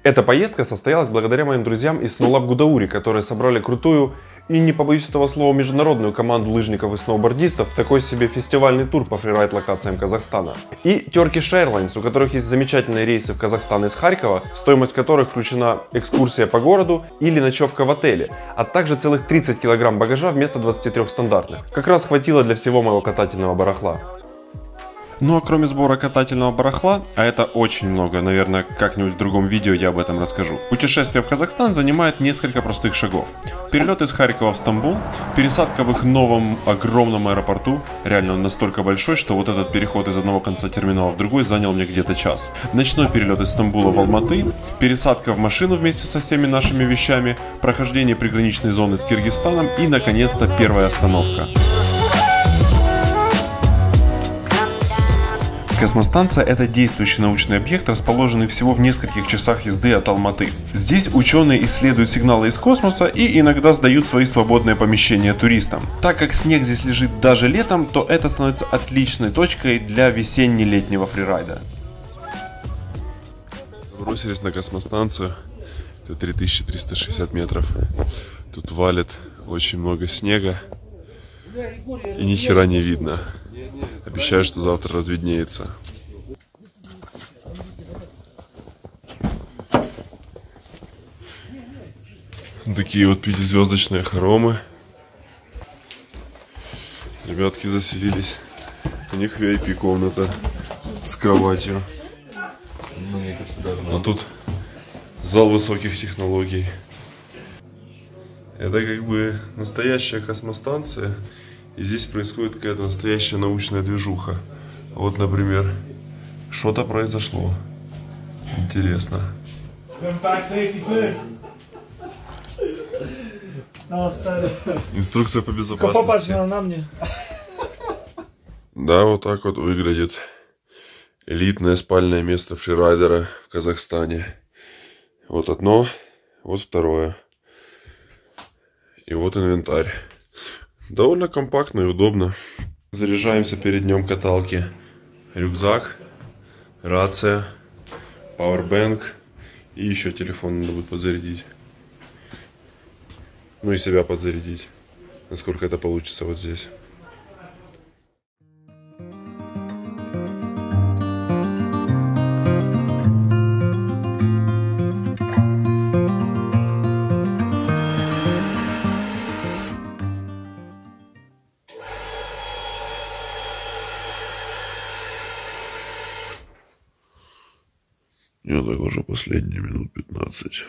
Эта поездка состоялась благодаря моим друзьям из Snowlab Гудаури, которые собрали крутую и, не побоюсь этого слова, международную команду лыжников и сноубордистов в такой себе фестивальный тур по фрирайд локациям Казахстана. И Turkish Airlines, у которых есть замечательные рейсы в Казахстан из Харькова, в стоимость которых включена экскурсия по городу или ночевка в отеле, а также целых 30 килограмм багажа вместо 23 стандартных. Как раз хватило для всего моего катательного барахла. Ну а кроме сбора катательного барахла, а это очень много, наверное, как-нибудь в другом видео я об этом расскажу, путешествие в Казахстан занимает несколько простых шагов. Перелет из Харькова в Стамбул, пересадка в их новом огромном аэропорту, реально он настолько большой, что вот этот переход из одного конца терминала в другой занял мне где-то час. Ночной перелет из Стамбула в Алматы, пересадка в машину вместе со всеми нашими вещами, прохождение приграничной зоны с Киргизстаном и, наконец-то, первая остановка. Космостанция – это действующий научный объект, расположенный всего в нескольких часах езды от Алматы. Здесь ученые исследуют сигналы из космоса и иногда сдают свои свободные помещения туристам. Так как снег здесь лежит даже летом, то это становится отличной точкой для весенне-летнего фрирайда. Бросились на космостанцию, это 3360 метров. Тут валит очень много снега и ни хера не видно. Обещаю, что завтра разведнеется. Такие вот пятизвездочные хоромы. Ребятки заселились. У них VIP комната с кроватью. А тут зал высоких технологий. Это как бы настоящая космостанция. И здесь происходит какая-то настоящая научная движуха. Вот, например, что-то произошло. Интересно. Инструкция по безопасности. Да, вот так вот выглядит элитное спальное место фрирайдера в Казахстане. Вот одно, вот второе. И вот инвентарь. Довольно компактно и удобно. Заряжаемся перед днем каталки. Рюкзак, рация, пауэрбэнк и еще телефон надо будет подзарядить. Ну и себя подзарядить, насколько это получится вот здесь. Я так уже последние минут 15.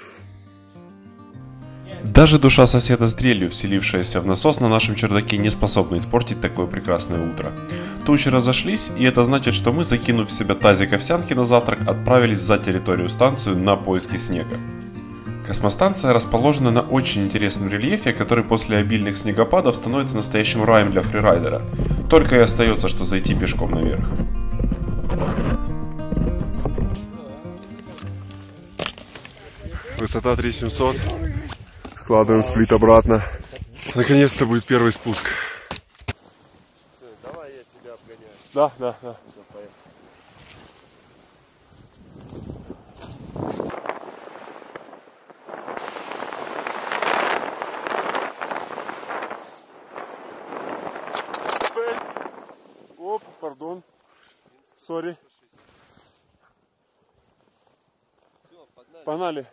Даже душа соседа с дрелью, вселившаяся в насос на нашем чердаке, не способна испортить такое прекрасное утро. Тучи разошлись, и это значит, что мы, закинув в себя тазик овсянки на завтрак, отправились за территорию станцию на поиски снега. Космостанция расположена на очень интересном рельефе, который после обильных снегопадов становится настоящим раем для фрирайдера. Только и остается, что зайти пешком наверх. Высота 3700. Складываем сплит обратно. Наконец-то будет первый спуск. Давай я тебя обгоняю. Да. Все, поехали. Оп, пардон. Сори. Погнали.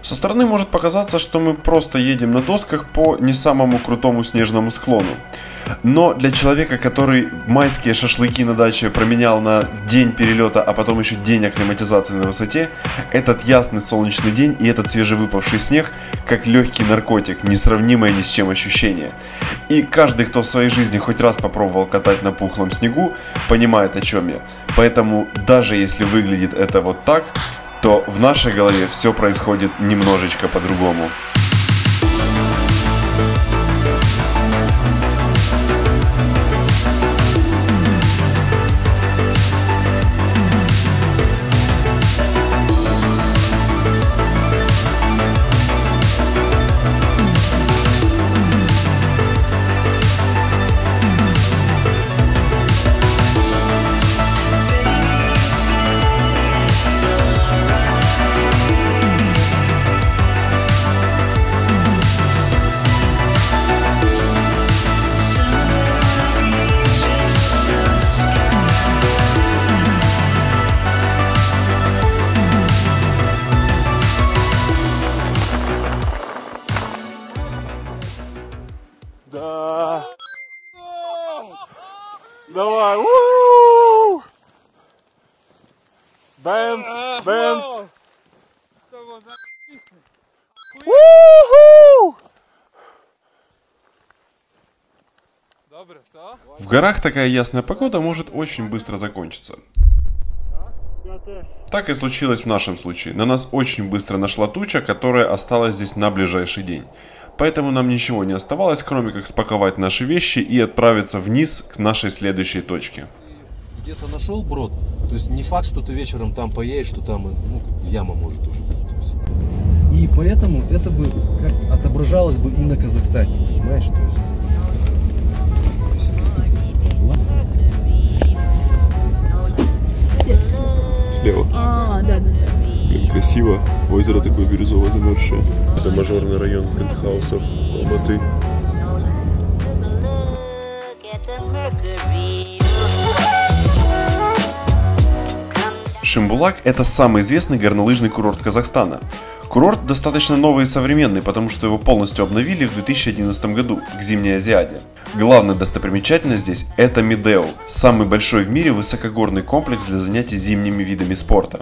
Со стороны может показаться, что мы просто едем на досках по не самому крутому снежному склону. Но для человека, который майские шашлыки на даче променял на день перелета, а потом еще день акклиматизации на высоте, этот ясный солнечный день и этот свежевыпавший снег, как легкий наркотик, несравнимое ни с чем ощущение. И каждый, кто в своей жизни хоть раз попробовал катать на пухлом снегу, понимает, о чем я. Поэтому даже если выглядит это вот так, то в нашей голове все происходит немножечко по-другому. Давай! У-у-у! Бенц! Бенц! У-ху! В горах такая ясная погода может очень быстро закончиться. Так и случилось в нашем случае. На нас очень быстро нашла туча, которая осталась здесь на ближайший день. Поэтому нам ничего не оставалось, кроме как спаковать наши вещи и отправиться вниз к нашей следующей точке. Где-то нашел брод, то есть не факт, что ты вечером там поедешь, что там яма может уже быть. И поэтому это бы как отображалось бы и на Казахстане, понимаешь? То есть... Слева. Да. Блин, красиво. Озеро такое бирюзовое замерзшее. Это мажорный район пентхаусов Алматы. Шимбулак – это самый известный горнолыжный курорт Казахстана. Курорт достаточно новый и современный, потому что его полностью обновили в 2011 году, к зимней Азиаде. Главная достопримечательность здесь – это Медео, самый большой в мире высокогорный комплекс для занятий зимними видами спорта.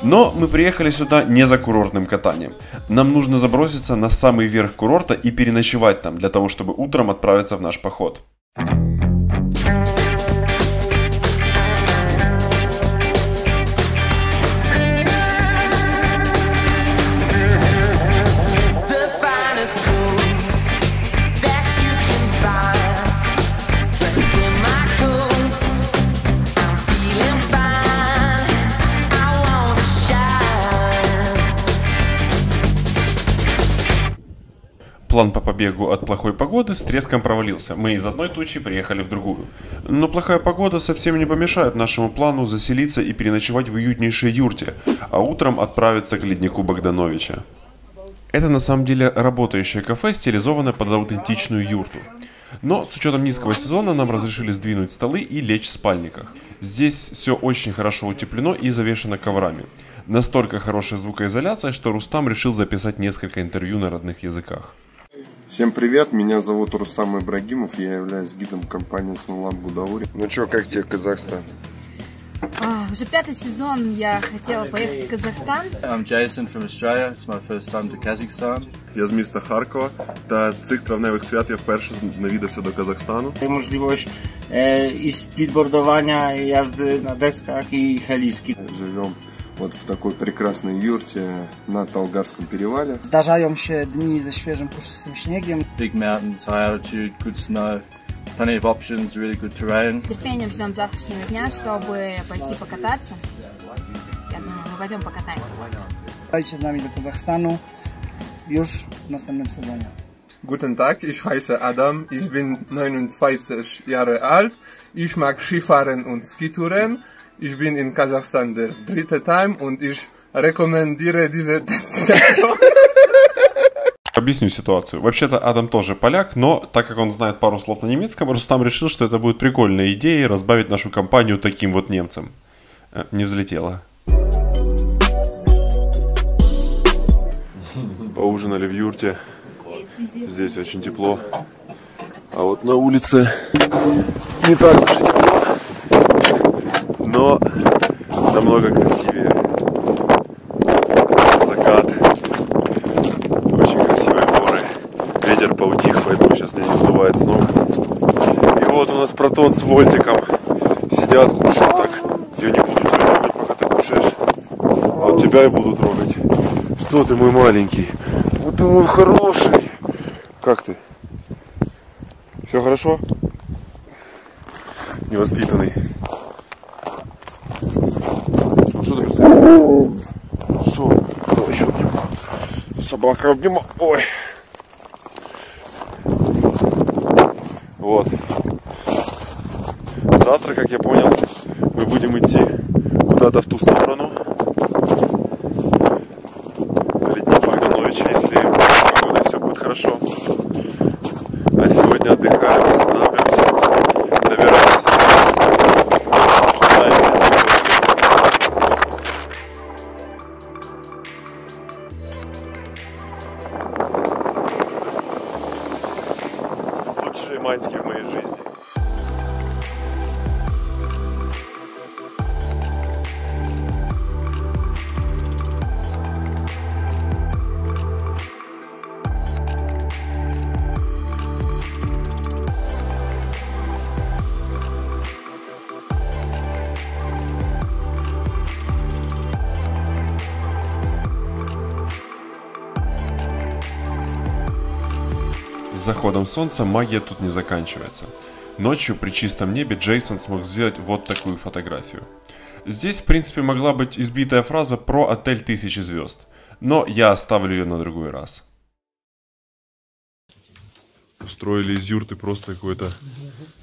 Но мы приехали сюда не за курортным катанием. Нам нужно заброситься на самый верх курорта и переночевать там, для того, чтобы утром отправиться в наш поход. План по побегу от плохой погоды с треском провалился. Мы из одной тучи приехали в другую. Но плохая погода совсем не помешает нашему плану заселиться и переночевать в уютнейшей юрте, а утром отправиться к леднику Богдановича. Это на самом деле работающее кафе, стилизованное под аутентичную юрту. Но с учетом низкого сезона нам разрешили сдвинуть столы и лечь в спальниках. Здесь все очень хорошо утеплено и завешено коврами. Настолько хорошая звукоизоляция, что Рустам решил записать несколько интервью на родных языках. Всем привет, меня зовут Рустам Ибрагимов, я являюсь гидом компании Снолаб Гудаури. Ну чё, как тебе Казахстан? Уже 5-й сезон я хотела поехать в Казахстан. I'm Jason from Australia. It's my first time to Kazakhstan. Я з міста Харкова, та цих травневих свят я вперше навідався до Казахстану. Możliwość i speedboardowania, jazdy na deskach i heliski. Живем вот в такой прекрасной юрте на Талгарском перевале. Zdarzają się dni ze świeżym, puszystym śniegiem. Big mountains, high altitude, good snow. Plenty of options, really good terrain. С терпением ждем завтрашнего дня, чтобы пойти покататься. Я думаю, мы пойдем покатаемся завтра. Chodźcie z nami do Kazachstanu już w następnym sezonie. Guten Tag, ich heiße Adam, ich bin 29 Jahre alt, ich mag Skifahren und Skitouren. Ich bin in Kasachstan der dritte Time und ich rekommendiere diese Destination. Объясню ситуацию. Вообще-то Адам тоже поляк, но так как он знает пару слов на немецком, Рустам решил, что это будет прикольная идея разбавить нашу компанию таким вот немцем. Не взлетело. Поужинали в юрте. Здесь очень тепло. А вот на улице не так уж и тепло, но намного красивее. Закат. Очень красивые горы. Ветер поутих, поэтому сейчас меня не сдувает с ног. И вот у нас Протон с Вольтиком сидят, кушают так. Я не буду тебя трогать, пока ты кушаешь. А вот тебя я буду трогать. Что ты, мой маленький? Вот ты мой хороший. Как ты? Все хорошо? Невоспитанный. Ну что ты представляешь? Что? Давай еще обниму. Собака обниму. Ой. Вот. Завтра, как я понял, мы будем идти куда-то в ту сторону. Ледник Богдановича, если погода все будет хорошо. А сегодня отдыхаем, останавливаемся, добираемся лучшие майские в моей жизни. заходом солнца магия тут не заканчивается. Ночью при чистом небе Джейсон смог сделать вот такую фотографию. Здесь, в принципе, могла быть избитая фраза про отель 1000 звезд, но я оставлю ее на другой раз. Устроили из юрты просто какой-то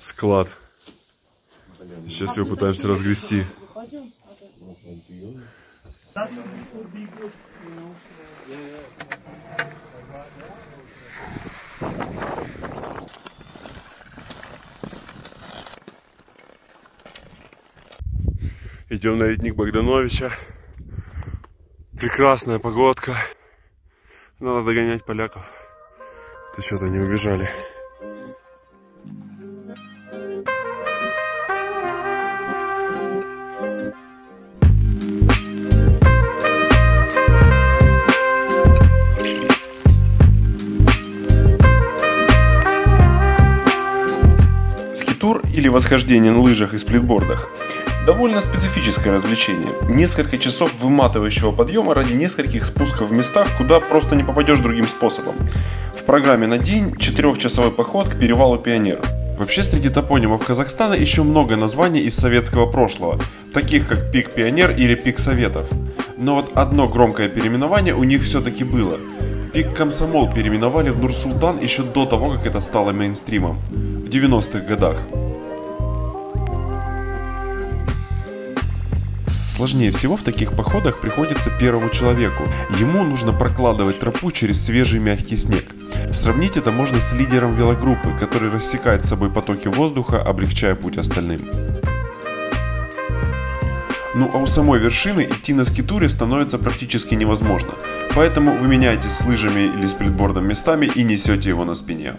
склад. Сейчас его пытаемся разгрести. Идем на ледник Богдановича. Прекрасная погодка. Надо догонять поляков. Ты что-то не убежали. Скитур или восхождение на лыжах и сплитбордах – довольно специфическое развлечение. Несколько часов выматывающего подъема ради нескольких спусков в местах, куда просто не попадешь другим способом. В программе на день 4-часовой поход к перевалу Пионер. Вообще среди топонимов Казахстана еще много названий из советского прошлого, таких как Пик Пионер или Пик Советов. Но вот одно громкое переименование у них все-таки было. Пик Комсомол переименовали в Нур-Султан еще до того, как это стало мейнстримом, в 90-х годах. Сложнее всего в таких походах приходится первому человеку. Ему нужно прокладывать тропу через свежий мягкий снег. Сравнить это можно с лидером велогруппы, который рассекает с собой потоки воздуха, облегчая путь остальным. Ну а у самой вершины идти на скитуре становится практически невозможно. Поэтому вы меняетесь с лыжами или сплитбордом местами и несете его на спине.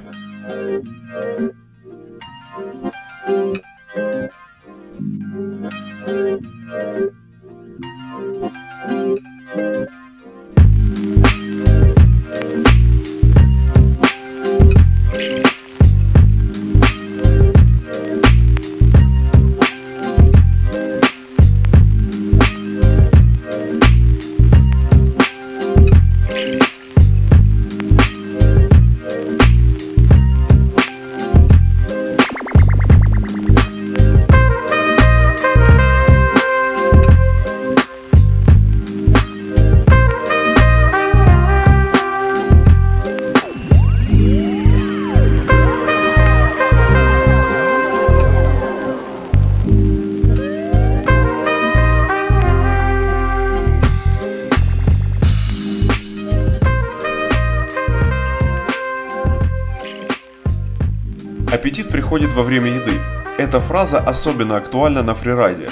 Аппетит приходит во время еды. Эта фраза особенно актуальна на фрирайде.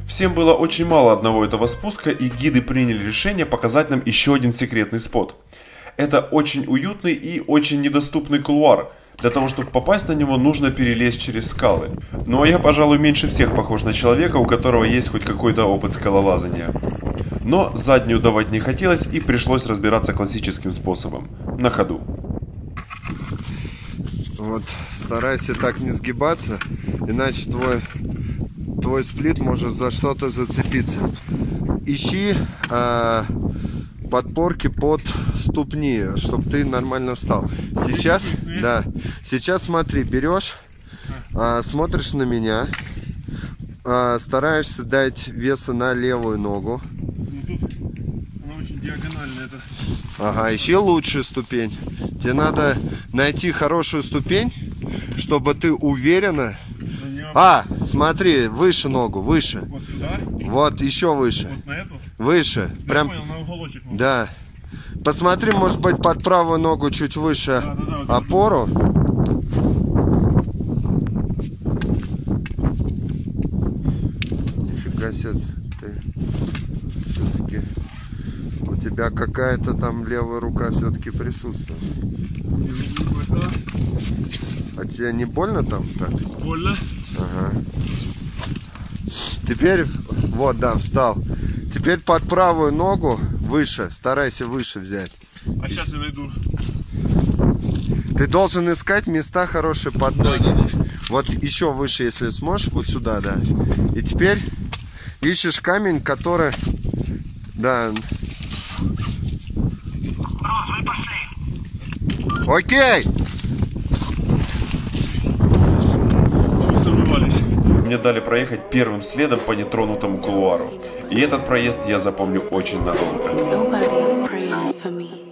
Всем было очень мало одного этого спуска, и гиды приняли решение показать нам еще один секретный спот. Это очень уютный и очень недоступный кулуар. Для того, чтобы попасть на него, нужно перелезть через скалы. Ну а я, пожалуй, меньше всех похож на человека, у которого есть хоть какой-то опыт скалолазания. Но заднюю давать не хотелось, и пришлось разбираться классическим способом – на ходу. Вот, старайся так не сгибаться, иначе твой сплит может за что-то зацепиться. Ищи подпорки под ступни, чтобы ты нормально встал. Сейчас смотри, берешь, смотришь на меня, стараешься дать веса на левую ногу. Она очень диагональная. Ага, ищи лучшую ступень. Тебе надо найти хорошую ступень, чтобы ты уверенно... смотри, выше ногу, выше. Вот сюда? Вот, еще выше. Вот на эту? Выше. Я Прям... понял, на уголочек. Да. Посмотри, может быть, под правую ногу чуть выше опору. Нифига себе, ты все-таки... У тебя какая-то там левая рука все-таки присутствует. А тебе не больно там так? Больно. Ага. Теперь, вот, да, встал. Теперь под правую ногу выше, старайся выше взять. А сейчас я найду. Ты должен искать места хорошие под ноги. Вот еще выше, если сможешь, вот сюда, да. И теперь ищешь камень, который... Да. Окей! мне дали проехать первым следом по нетронутому кулуару. И этот проезд я запомню очень надолго. Nobody praying for me.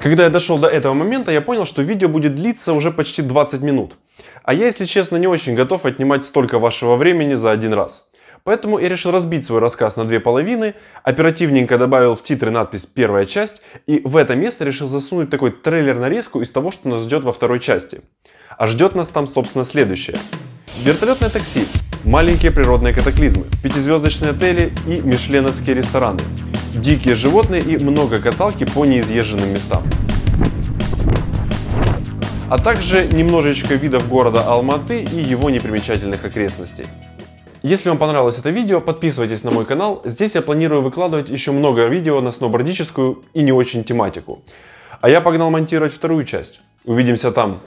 Когда я дошел до этого момента, я понял, что видео будет длиться уже почти 20 минут. А я, если честно, не очень готов отнимать столько вашего времени за один раз. Поэтому я решил разбить свой рассказ на две половины, оперативненько добавил в титры надпись «Первая часть» и в это место решил засунуть такой трейлер-нарезку из того, что нас ждет во второй части. А ждет нас там, собственно, следующее. Вертолетное такси, маленькие природные катаклизмы, пятизвездочные отели и мишленовские рестораны. Дикие животные и много каталки по неизъезженным местам. А также немножечко видов города Алматы и его непримечательных окрестностей. Если вам понравилось это видео, подписывайтесь на мой канал. Здесь я планирую выкладывать еще много видео на сноубордическую и не очень тематику. А я погнал монтировать вторую часть. Увидимся там.